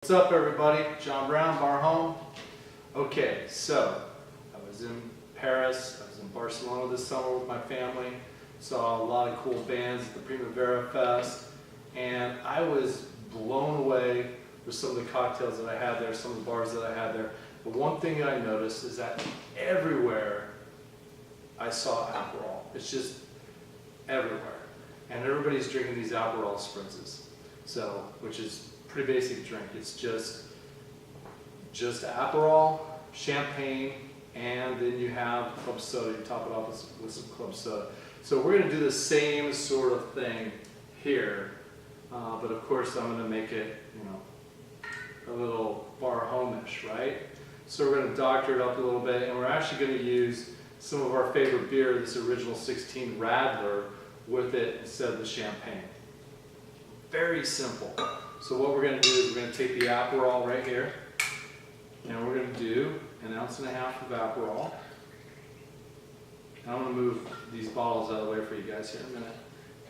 What's up, everybody? John Brown, Barhome. Okay, so I was in Paris, I was in Barcelona this summer with my family, saw a lot of cool bands at the Primavera Fest, and I was blown away with some of the cocktails that I had there, some of the bars that I had there. But one thing that I noticed is that everywhere I saw Aperol. It's just everywhere. And everybody's drinking these Aperol Spritzes, so, which is pretty basic drink. It's just Aperol, champagne, and then you have club soda. You top it off with some club soda. So we're going to do the same sort of thing here, but of course I'm going to make it, a little Barhome-ish, right? So we're going to doctor it up a little bit, and we're actually going to use some of our favorite beer, this original 16 Radler, with it instead of the champagne. Very simple. So what we're going to do is we're going to take the Aperol right here, and we're going to do 1.5 ounces of Aperol. And I'm going to move these bottles out of the way for you guys here in a minute.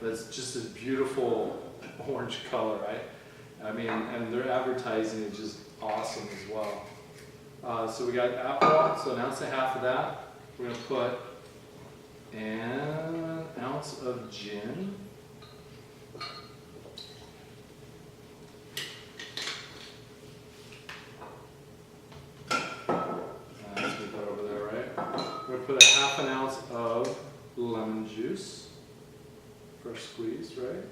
But it's just this beautiful orange color, right? I mean, and their advertising is just awesome as well. So we got Aperol, so 1.5 ounces of that. We're going to put 1 ounce of gin. We're going to put 1/2 ounce of lemon juice, fresh squeezed, right?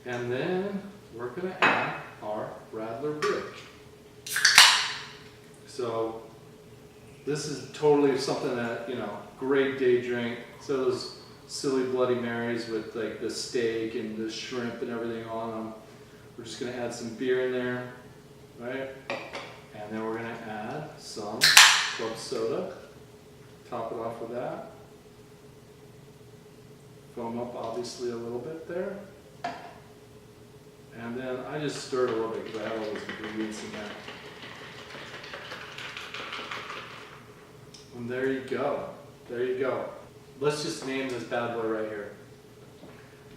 And then we're going to add our Radler beer. So this is totally something that, great day drink. So those silly Bloody Marys with like the steak and the shrimp and everything on them. We're just going to add some beer in there, right? And then we're going to add some club soda, top it off with that. Foam up obviously a little bit there. And then I just stirred a little bit because I have all those ingredients in there. And there you go. There you go. Let's just name this bad boy right here.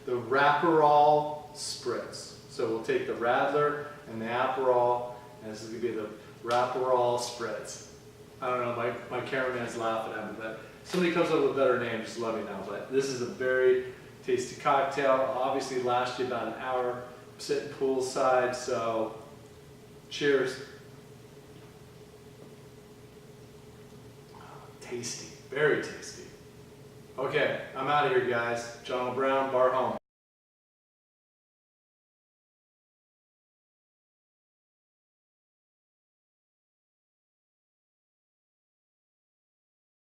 The Aperol Spritz. So we'll take the Radler and the Aperol, and this is going to be the Aperol Spritz. I don't know, my cameraman's laughing at me, but if somebody comes up with a better name, just let me know. But this is a very tasty cocktail. Obviously lasts you about an hour. I'm sitting poolside, so cheers. Tasty, very tasty. Okay, I'm out of here, guys. John Brown, Barhome.